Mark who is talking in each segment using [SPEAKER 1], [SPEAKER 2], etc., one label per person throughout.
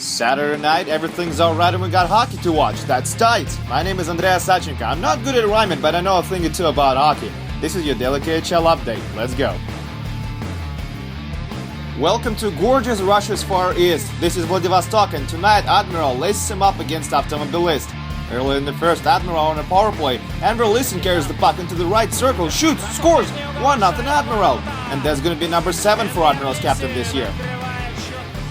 [SPEAKER 1] Saturday night, everything's alright and we got hockey to watch. That's tight. My name is Andreas Sachenko. I'm not good at rhyming, but I know a thing or two about hockey. This is your daily KHL update. Let's go. Welcome to gorgeous Russia's Far East. This is Vladivostok, and tonight Admiral laces him up against Automobilist. Early in the first, Admiral on a power play. Andrew Lisson carries the puck into the right circle, shoots, scores, 1-0 Admiral. And that's going to be number 7 for Admiral's captain this year.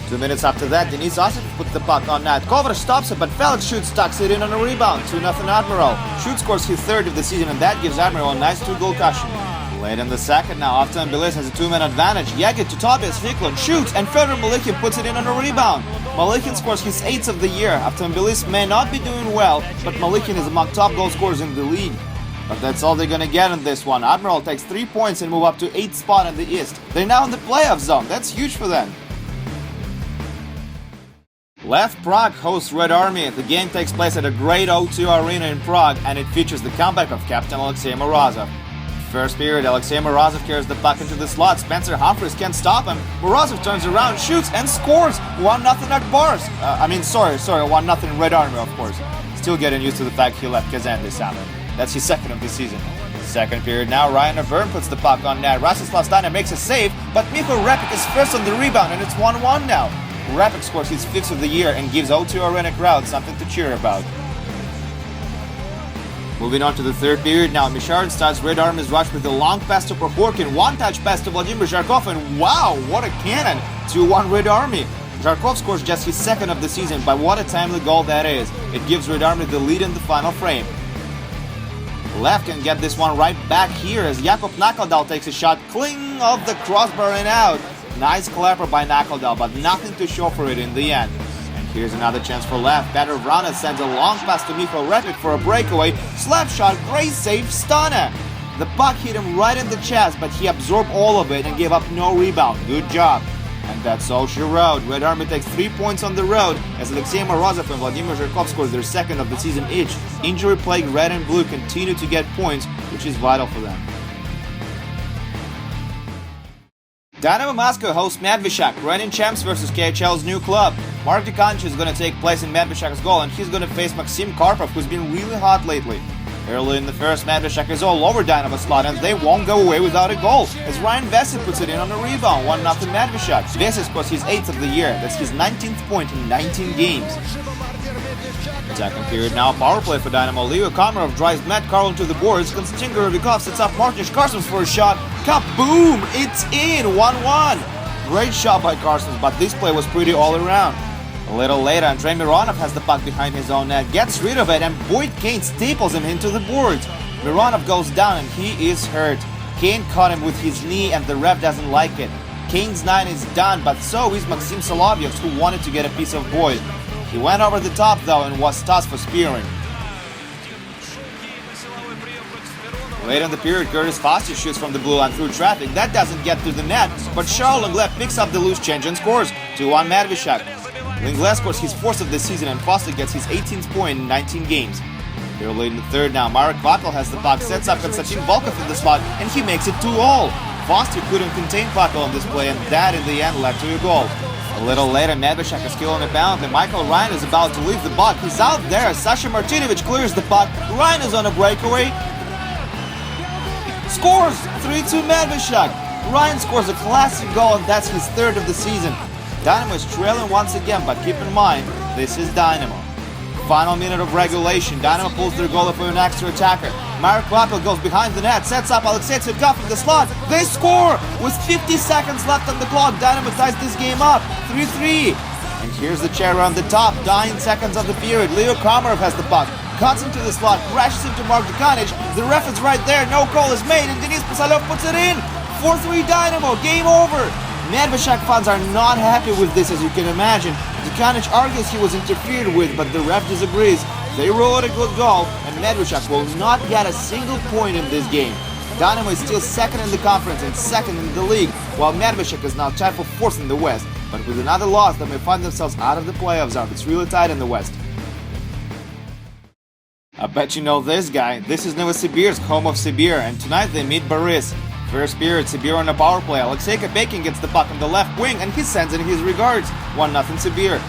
[SPEAKER 1] 2 minutes after that, Denis Osipov puts the puck on net. Kovar stops it, but Felix shoots, tucks it in on a rebound. 2-0 Admiral. Shoots scores his third of the season, and that gives Admiral a nice 2-goal cushion. Late in the second now, Automobilist has a 2-man advantage. Yegit to Tobias Fiklund shoots, and Fedor Malikhin puts it in on a rebound. Malikhin scores his 8th of the year. Automobilist may not be doing well, but Malikhin is among top goal scorers in the league. But that's all they're gonna get in this one. Admiral takes 3 points and move up to 8th spot in the East. They're now in the playoff zone. That's huge for them. Lev Prague hosts Red Army. The game takes place at a great O2 arena in Prague, and it features the comeback of captain Alexei Morozov. First period, Alexei Morozov carries the puck into the slot. Spencer Humphries can't stop him. Morozov turns around, shoots, and scores! 1-0 at Bars. 1-0 Red Army, of course. Still getting used to the fact he left Kazan this summer. That's his second of the season. Second period now, Ryan Avern puts the puck on net. Rastislav Stana makes a save, but Micho Repik is first on the rebound, and it's 1-1 now. Repik scores his 5th of the year and gives O2 Arena crowd something to cheer about. Moving on to the third period now, Mishard starts Red Army's rush with a long pass to Prokhorkin, one-touch pass to Vladimir Zharkov, and wow, what a cannon! 2-1 Red Army. Zharkov scores just his 2nd of the season, but what a timely goal that is. It gives Red Army the lead in the final frame. Lev can get this one right back here as Jakub Nakladal takes a shot, cling off the crossbar and out. Nice clapper by Nakladal, but nothing to show for it in the end. And here's another chance for Lev. Petr Vrana sends a long pass to Micho Repik for a breakaway. Slap shot, great save, Stana. The puck hit him right in the chest, but he absorbed all of it and gave up no rebound. Good job. And that's all she wrote. Red Army takes 3 points on the road as Alexei Morozov and Vladimir Zharkov scores their 2nd of the season each. Injury-plagued Red and Blue continue to get points, which is vital for them. Dynamo Moscow hosts Medvyshak, reigning champs versus KHL's new club. Mark Dukanic is going to take place in Medvyshak's goal, and he's going to face Maxim Karpov, who's been really hot lately. Early in the first, Medvyshak is all over Dynamo's slot, and they won't go away without a goal, as Ryan Vesey puts it in on a rebound, 1-0 Medvyshak. Vesey scores his 8th of the year. That's his 19th point in 19 games. Second period now, power play for Dynamo. Leo Komarov drives Matt Carlin to the boards. Konstantin Gorovikov sets up Martin Karsons for a shot. Kaboom! It's in! 1-1! Great shot by Karsons, but this play was pretty all around. A little later, Andrei Mironov has the puck behind his own net, gets rid of it, and Boyd Kane staples him into the boards. Mironov goes down and he is hurt. Kane caught him with his knee and the ref doesn't like it. Kane's 9 is done, but so is Maxim Solovyev's, who wanted to get a piece of Boyd. He went over the top though and was tossed for spearing. Late in the period, Curtis Foster shoots from the blue line through traffic. That doesn't get through the net, but Charles Lenglet picks up the loose change and scores. 2-1 Medvyshak. Lenglet scores his 4th of the season and Foster gets his 18th point in 19 games. Early in the third now, Marek Vakel has the puck, sets up Konstantin Volkov in the slot, and he makes it 2-all. Foster couldn't contain Vakel on this play, and that in the end led to a goal. A little later, Medvyshak is killing a penalty. Michael Ryan is about to leave the puck. He's out there. Sasha Martinovich clears the puck. Ryan is on a breakaway. Scores! 3-2 Medvyshak. Ryan scores a classic goal, and that's his 3rd of the season. Dynamo is trailing once again, but keep in mind, this is Dynamo. Final minute of regulation. Dynamo pulls their goalie for an extra attacker. Marek Vakel goes behind the net, sets up Alexei Tsvetkov in the slot. They score! With 50 seconds left on the clock, Dynamo ties this game up. 3-3. And here's the chair on the top. 9 seconds of the period. Leo Komarov has the puck. Cuts into the slot, crashes into Mark Dukanic. The ref is right there. No call is made, and Denis Posalov puts it in. 4-3 Dynamo. Game over. Medvyshak fans are not happy with this, as you can imagine. Dukanic argues he was interfered with, but the ref disagrees. They rule it a good goal, and Medvyshak will not get a single point in this game. Dynamo is still 2nd in the conference and 2nd in the league, while Medvyshak is now tied for 4th in the West. But with another loss, they may find themselves out of the playoff zone. It's really tight in the West. I bet you know this guy. This is Novosibirsk, home of Sibir, and tonight they meet Boris. First period, Sibir on a power play. Alexei Kopeikin gets the puck on the left wing and he sends in his regards. 1-0 Sibir.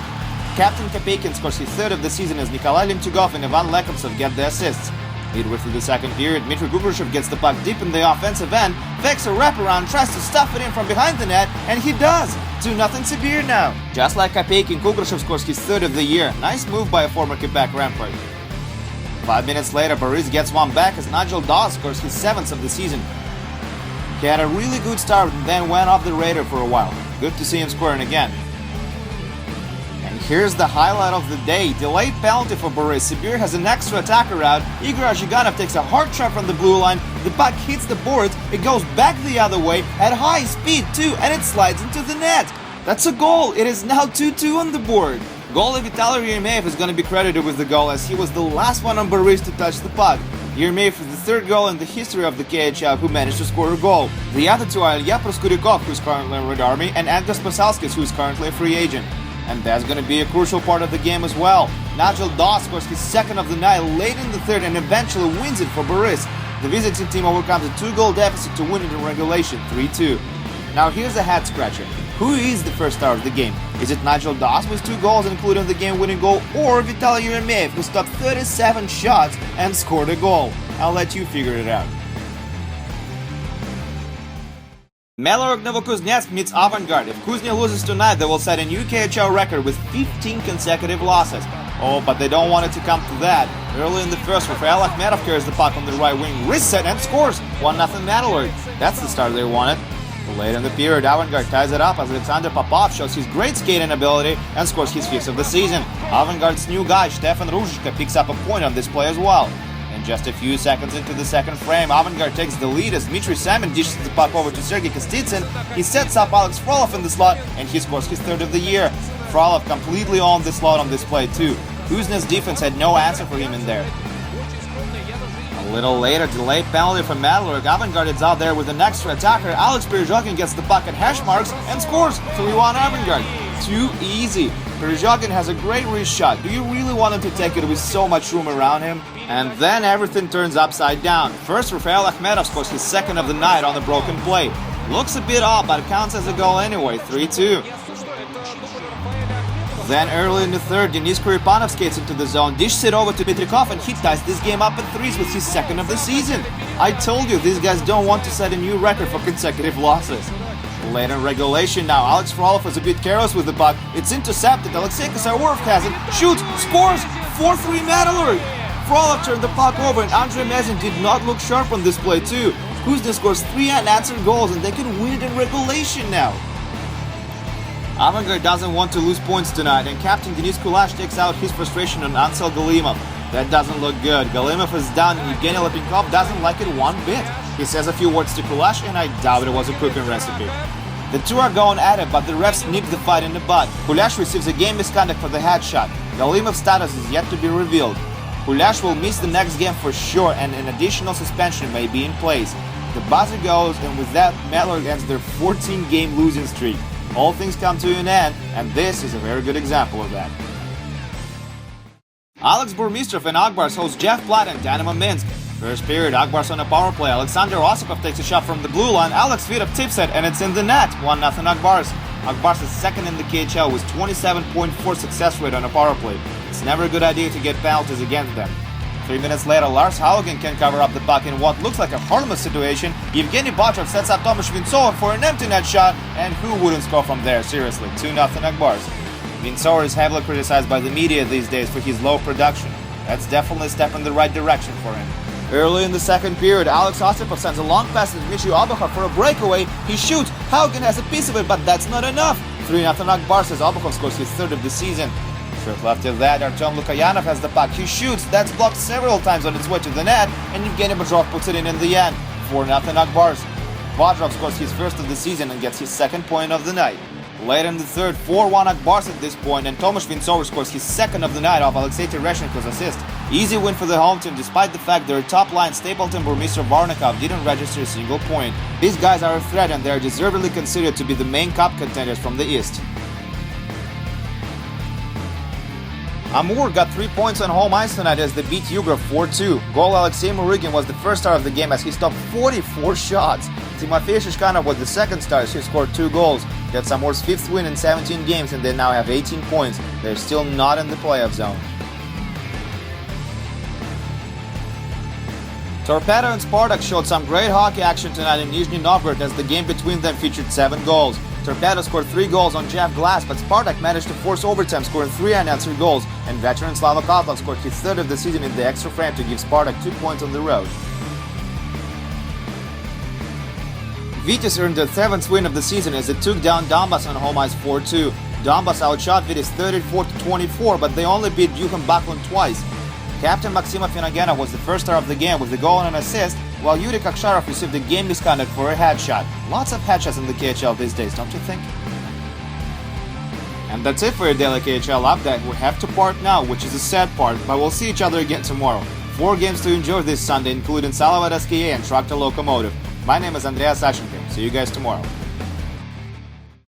[SPEAKER 1] Captain Kopeikin scores his third of the season as Nikolai Lemtugov and Ivan Lekomtsov get the assists. Midway through the second period, Dmitry Kukrushev gets the puck deep in the offensive end, fakes a wraparound, tries to stuff it in from behind the net, and he does! 2-0 Sibir now. Just like Kopeikin, Kukrushev scores his third of the year. Nice move by a former Quebec Rampart. 5 minutes later, Boris gets one back as Nigel Dawes scores his seventh of the season. He had a really good start and then went off the radar for a while. Good to see him scoring again. And here's the highlight of the day. Delayed penalty for Boris. Sibir has an extra attacker out. Igor Azhiganov takes a hard shot from the blue line. The puck hits the boards. It goes back the other way at high speed too, and it slides into the net. That's a goal. It is now 2-2 on the board. Goalie Vitaly Yermeyev is going to be credited with the goal as he was the last one on Boris to touch the puck. Yermeyev is the third goal in the history of the KHL who managed to score a goal. The other two are Ilya Proskurikov, who is currently in Red Army, and Edgar Spasalskis, who is currently a free agent. And that's going to be a crucial part of the game as well. Nigel Dawes scores his second of the night late in the third and eventually wins it for Boris. The visiting team overcomes a 2-goal deficit to win it in regulation, 3-2. Now here's a head-scratcher. Who is the first star of the game? Is it Nigel Dawes with 2 goals including the game-winning goal, or Vitaly Yermeyev who stopped 37 shots and scored a goal? I'll let you figure it out. Melorog Novokuznetsk meets Avangard. If Kuznia loses tonight, they will set a new KHL record with 15 consecutive losses. Oh, but they don't want it to come to that. Early in the first, Rafael Akhmedov carries the puck on the right wing, wrist set and scores! 1-0 Melorog. That's the start they wanted. Late in the period, Avangard ties it up as Alexander Popov shows his great skating ability and scores his fifth of the season. Avangard's new guy, Stefan Ruzhka, picks up a point on this play as well. And just a few seconds into the second frame, Avangard takes the lead as Dmitry Samin dishes the puck over to Sergei Kostitsyn. He sets up Alex Frolov in the slot and he scores his third of the year. Frolov completely owned the slot on this play too. Kuznia's defense had no answer for him in there. A little later, delayed penalty from Melorog. Avangard is out there with an extra attacker. Alex Perizhogin gets the puck at hash marks and scores 3-1 Avangard. Too easy. Perizhogin has a great wrist shot. Do you really want him to take it with so much room around him? And then everything turns upside down. First, Rafael Akhmedov scores his second of the night on a broken play. Looks a bit odd, but it counts as a goal anyway, 3-2. Then early in the third, Denis Kuripanov skates into the zone, dishes it over to Petrikov, and he ties this game up in threes with his second of the season. I told you, these guys don't want to set a new record for consecutive losses. Late in regulation now, Alex Frolov is a bit careless with the puck. It's intercepted, Alexei Kosaworov has it, shoots, scores, 4-3 Melorog. Frolov turned the puck over and Andrei Mezin did not look sharp on this play too. Kuznia scores 3 unanswered goals and they can win it in regulation now. Avangard doesn't want to lose points tonight, and captain Denis Kulash takes out his frustration on Ansel Galimov. That doesn't look good. Galimov is down and Evgeny Lepinkov doesn't like it one bit. He says a few words to Kulash and I doubt it was a cooking recipe. The two are going at it, but the refs nip the fight in the bud. Kulash receives a game misconduct for the headshot. Galimov's status is yet to be revealed. Kulash will miss the next game for sure and an additional suspension may be in place. The buzzer goes and with that Melorog ends their 14-game losing streak. All things come to an end, and this is a very good example of that. Alex Burmistrov and Akbars host Jeff Platt and Dynamo Minsk. First period, Akbars on a power play. Alexander Osipov takes a shot from the blue line. Alex Vidov tips it, and it's in the net. 1-0 Akbars. Akbars is second in the KHL with 27.4 success rate on a power play. It's never a good idea to get penalties against them. 3 minutes later, Lars Haugen can cover up the puck in what looks like a harmless situation. Evgeny Bachov sets up Tomasz Vintsova for an empty net shot, and who wouldn't score from there, seriously, 2-0 Akbars. Vintsova is heavily criticized by the media these days for his low production. That's definitely a step in the right direction for him. Early in the second period, Alex Osipov sends a long pass to Dmitry Obukhov for a breakaway. He shoots, Haugen has a piece of it, but that's not enough. 3-0 Akbars as Obukhov scores his third of the season. Short left of that, Artem Lukayanov has the puck. He shoots, that's blocked several times on its way to the net, and Evgeny Bodrov puts it in the end. 4-0 Akbars. Bodrov scores his first of the season and gets his second point of the night. Late in the third, 4-1 Akbars at this point, and Tomasz Vintsova scores his second of the night off Alexei Tereshenko's assist. Easy win for the home team despite the fact their top line Stapleton, Burmistrov, Varnikov didn't register a single point. These guys are a threat and they are deservedly considered to be the main cup contenders from the East. Amur got 3 points on home ice tonight as they beat Yugra 4-2. Goal Alexei Murygin was the first star of the game as he stopped 44 shots. Timofey Shishkanov was the second star. He scored 2 goals. That's Amur's 5th win in 17 games, and they now have 18 points. They're still not in the playoff zone. Torpedo and Spartak showed some great hockey action tonight in Nizhny Novgorod as the game between them featured 7 goals. Torpedo scored 3 goals on Jeff Glass, but Spartak managed to force overtime, scoring 3 unanswered goals, and veteran Slava Kozlov scored his 3rd of the season in the extra frame to give Spartak 2 points on the road. Vitis earned their 7th win of the season as it took down Donbas on home ice 4-2. Donbas outshot Vitis 34-24, but they only beat Yuhan Baklin twice. Captain Maxima Finagena was the first star of the game with a goal and an assist, while Yuri Koksharov received a game misconduct for a headshot. Lots of headshots in the KHL these days, don't you think? And that's it for your daily KHL update. We have to part now, which is a sad part, but we'll see each other again tomorrow. 4 games to enjoy this Sunday, including Salavat SKA and Tractor Locomotive. My name is Andreas Sachenko. See you guys tomorrow.